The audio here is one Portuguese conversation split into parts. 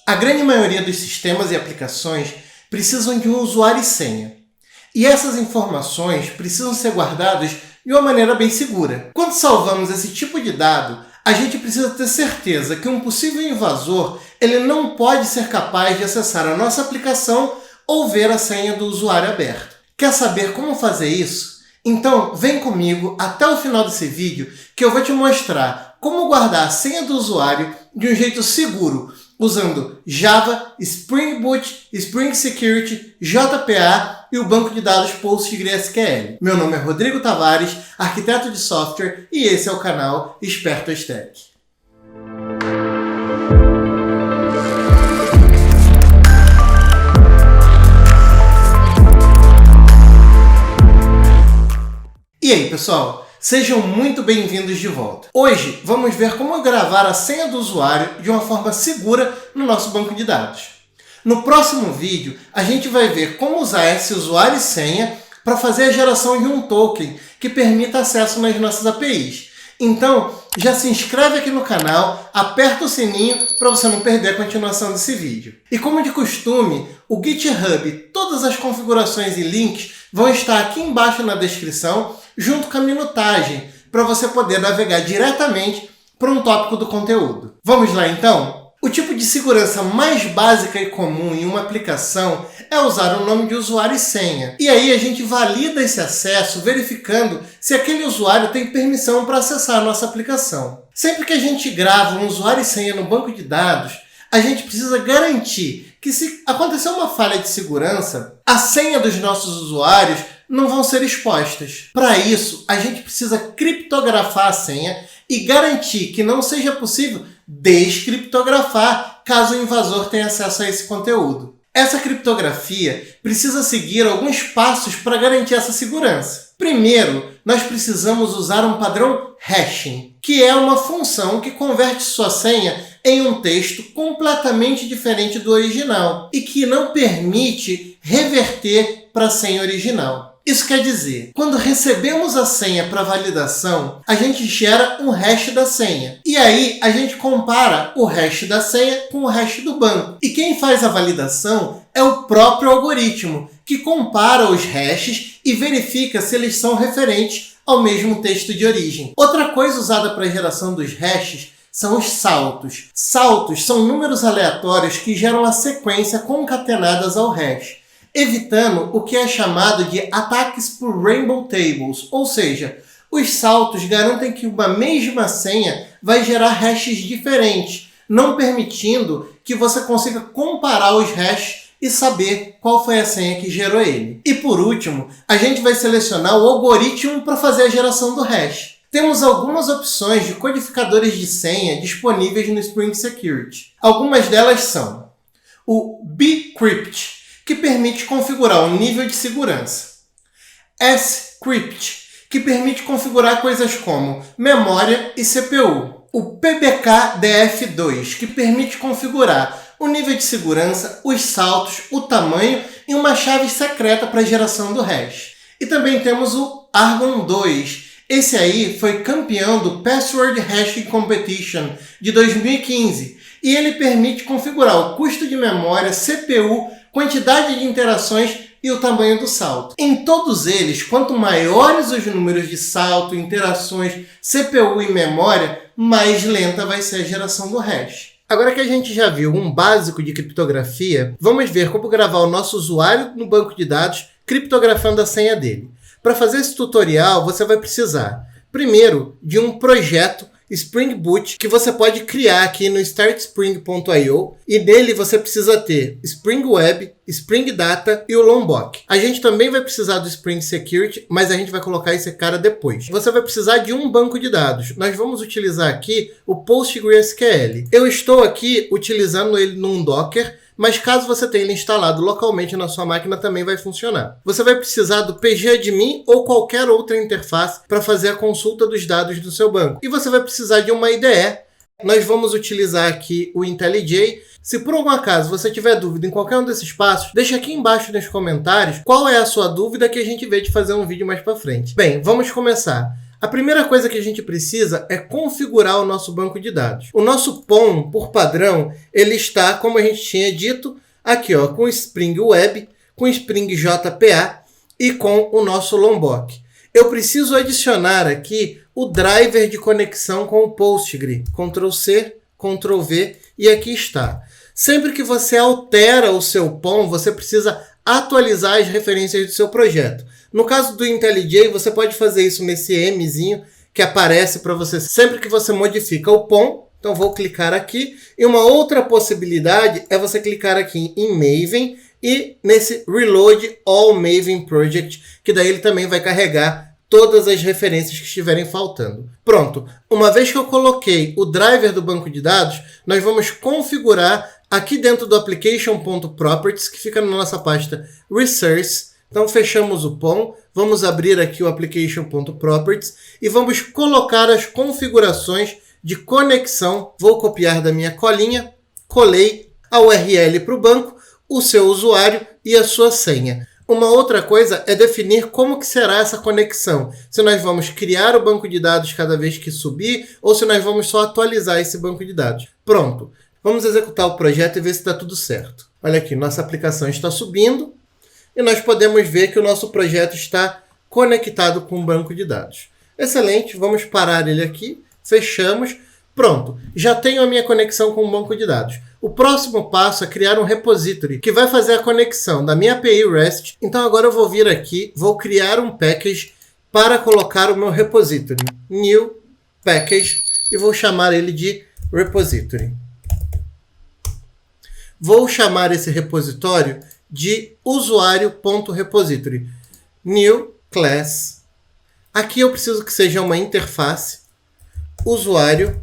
A grande maioria dos sistemas e aplicações precisam de um usuário e senha. E essas informações precisam ser guardadas de uma maneira bem segura. Quando salvamos esse tipo de dado, a gente precisa ter certeza que um possível invasor ele não pode ser capaz de acessar a nossa aplicação ou ver a senha do usuário aberta. Quer saber como fazer isso? Então vem comigo até o final desse vídeo que eu vou te mostrar como guardar a senha do usuário de um jeito seguro, usando Java, Spring Boot, Spring Security, JPA e o banco de dados PostgreSQL. Meu nome é Rodrigo Tavares, arquiteto de software, e esse é o canal Espertas Tech. E aí, pessoal? Sejam muito bem-vindos de volta. Hoje vamos ver como gravar a senha do usuário de uma forma segura no nosso banco de dados. No próximo vídeo, a gente vai ver como usar esse usuário e senha para fazer a geração de um token que permita acesso nas nossas APIs. Então, já se inscreve aqui no canal, aperta o sininho para você não perder a continuação desse vídeo. E como de costume, o GitHub e todas as configurações e links vão estar aqui embaixo na descrição, junto com a minutagem, para você poder navegar diretamente para um tópico do conteúdo. Vamos lá então? O tipo de segurança mais básica e comum em uma aplicação é usar o nome de usuário e senha. E aí a gente valida esse acesso verificando se aquele usuário tem permissão para acessar a nossa aplicação. Sempre que a gente grava um usuário e senha no banco de dados, a gente precisa garantir que se acontecer uma falha de segurança, a senha dos nossos usuários não vão ser expostas. Para isso, a gente precisa criptografar a senha e garantir que não seja possível descriptografar caso o invasor tenha acesso a esse conteúdo. Essa criptografia precisa seguir alguns passos para garantir essa segurança. Primeiro, nós precisamos usar um padrão hashing, que é uma função que converte sua senha em um texto completamente diferente do original e que não permite reverter para a senha original. Isso quer dizer, quando recebemos a senha para validação, a gente gera um hash da senha. E aí, a gente compara o hash da senha com o hash do banco. E quem faz a validação é o próprio algoritmo, que compara os hashes e verifica se eles são referentes ao mesmo texto de origem. Outra coisa usada para a geração dos hashes são os saltos. Saltos são números aleatórios que geram a sequência concatenadas ao hash, evitando o que é chamado de ataques por rainbow tables, ou seja, os saltos garantem que uma mesma senha vai gerar hashes diferentes, não permitindo que você consiga comparar os hashes e saber qual foi a senha que gerou ele. E por último, a gente vai selecionar o algoritmo para fazer a geração do hash. Temos algumas opções de codificadores de senha disponíveis no Spring Security. Algumas delas são o bcrypt, que permite configurar o nível de segurança. scrypt, que permite configurar coisas como memória e CPU. O pbkdf2, que permite configurar o nível de segurança, os saltos, o tamanho e uma chave secreta para a geração do hash. E também temos o argon2. Esse aí foi campeão do Password Hashing Competition de 2015 e ele permite configurar o custo de memória, CPU, quantidade de interações e o tamanho do salto. Em todos eles, quanto maiores os números de salto, interações, CPU e memória, mais lenta vai ser a geração do hash. Agora que a gente já viu um básico de criptografia, vamos ver como gravar o nosso usuário no banco de dados criptografando a senha dele. Para fazer esse tutorial, você vai precisar, primeiro, de um projeto Spring Boot que você pode criar aqui no startspring.io e nele você precisa ter Spring Web, Spring Data e o Lombok. A gente também vai precisar do Spring Security, mas a gente vai colocar esse cara depois. Você vai precisar de um banco de dados. Nós vamos utilizar aqui o PostgreSQL. Eu estou aqui utilizando ele num Docker, mas caso você tenha ele instalado localmente na sua máquina, também vai funcionar. Você vai precisar do pgadmin ou qualquer outra interface para fazer a consulta dos dados do seu banco. E você vai precisar de uma IDE. Nós vamos utilizar aqui o IntelliJ. Se por algum acaso você tiver dúvida em qualquer um desses passos, deixa aqui embaixo nos comentários qual é a sua dúvida que a gente vê de fazer um vídeo mais para frente. Bem, vamos começar. A primeira coisa que a gente precisa é configurar o nosso banco de dados. O nosso POM, por padrão, ele está, como a gente tinha dito, aqui ó, com Spring Web, com Spring JPA e com o nosso Lombok. Eu preciso adicionar aqui o driver de conexão com o Postgre. Ctrl+C, Ctrl+V e aqui está. Sempre que você altera o seu POM, você precisa atualizar as referências do seu projeto. No caso do IntelliJ, você pode fazer isso nesse Mzinho que aparece para você sempre que você modifica o POM. Então vou clicar aqui. E uma outra possibilidade é você clicar aqui em Maven e nesse Reload All Maven Project, que daí ele também vai carregar todas as referências que estiverem faltando. Pronto. Uma vez que eu coloquei o driver do banco de dados, nós vamos configurar aqui dentro do application.properties, que fica na nossa pasta Resource. Então fechamos o POM, vamos abrir aqui o application.properties e vamos colocar as configurações de conexão. Vou copiar da minha colinha, colei a URL para o banco, o seu usuário e a sua senha. Uma outra coisa é definir como que será essa conexão. Se nós vamos criar o banco de dados cada vez que subir ou se nós vamos só atualizar esse banco de dados. Pronto. Vamos executar o projeto e ver se está tudo certo. Olha aqui, nossa aplicação está subindo e nós podemos ver que o nosso projeto está conectado com o banco de dados. Excelente, vamos parar ele aqui, fechamos. Pronto, já tenho a minha conexão com o banco de dados. O próximo passo é criar um repository que vai fazer a conexão da minha API REST. Então agora eu vou vir aqui, vou criar um package para colocar o meu repository. New package e vou chamar ele de repository. Vou chamar esse repositório de usuário.repository. New class. Aqui eu preciso que seja uma interface usuário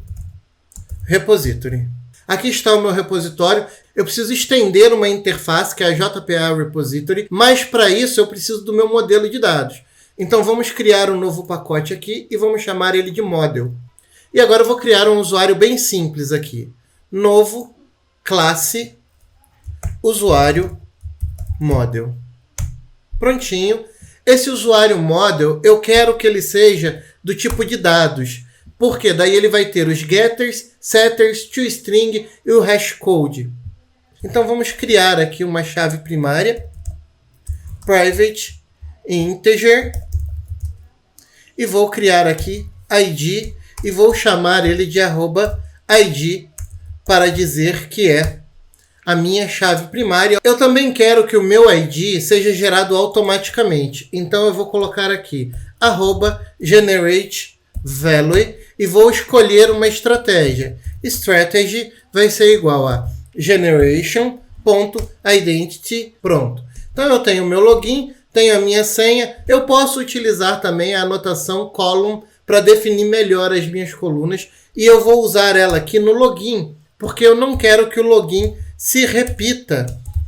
repository. Aqui está o meu repositório. Eu preciso estender uma interface, que é a JPA Repository, mas para isso eu preciso do meu modelo de dados. Então vamos criar um novo pacote aqui e vamos chamar ele de model. E agora eu vou criar um usuário bem simples aqui. Novo, classe, usuário, model. Prontinho. Esse usuário model, eu quero que ele seja do tipo de dados. Porque daí ele vai ter os getters, setters, toString e o hashcode. Então vamos criar aqui uma chave primária, private integer, e vou criar aqui id e vou chamar ele de @id para dizer que é a minha chave primária. Eu também quero que o meu id seja gerado automaticamente. Então eu vou colocar aqui @generateValue e vou escolher uma estratégia. Strategy vai ser igual a generation.identity. Pronto. Então eu tenho o meu login, tenho a minha senha. Eu posso utilizar também a anotação column para definir melhor as minhas colunas. E eu vou usar ela aqui no login, porque eu não quero que o login se repita,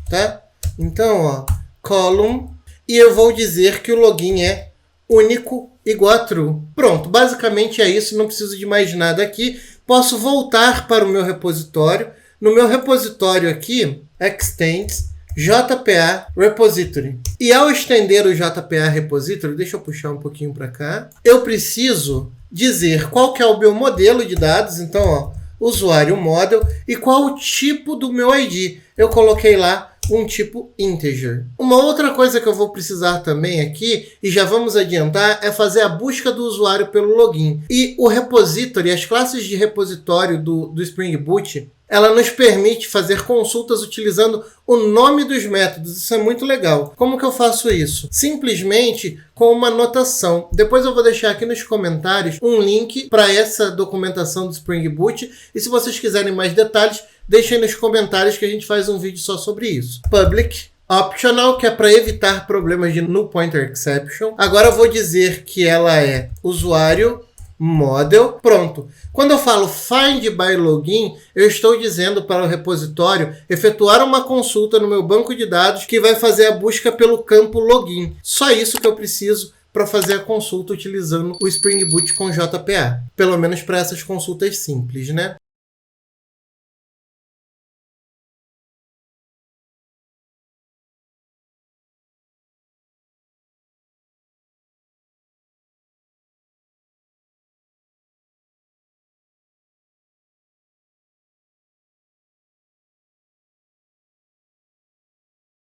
tá? Então, ó, column, e eu vou dizer que o login é único igual a true. Pronto, basicamente é isso, não preciso de mais nada aqui. Posso voltar para o meu repositório. No meu repositório aqui, extends JPA Repository. E ao estender o JPA Repository, deixa eu puxar um pouquinho para cá, eu preciso dizer qual que é o meu modelo de dados. Então, ó, usuário model e qual o tipo do meu ID. Eu coloquei lá um tipo integer. Uma outra coisa que eu vou precisar também aqui, e já vamos adiantar, é fazer a busca do usuário pelo login. E o repository, as classes de repositório do Spring Boot, ela nos permite fazer consultas utilizando o nome dos métodos. Isso é muito legal. Como que eu faço isso? Simplesmente com uma anotação. Depois eu vou deixar aqui nos comentários um link para essa documentação do Spring Boot. E se vocês quiserem mais detalhes, deixem nos comentários que a gente faz um vídeo só sobre isso. Public Optional, que é para evitar problemas de null pointer exception. Agora eu vou dizer que ela é usuário model. Pronto. Quando eu falo find by login, eu estou dizendo para o repositório efetuar uma consulta no meu banco de dados que vai fazer a busca pelo campo login. Só isso que eu preciso para fazer a consulta utilizando o Spring Boot com JPA. Pelo menos para essas consultas simples, né?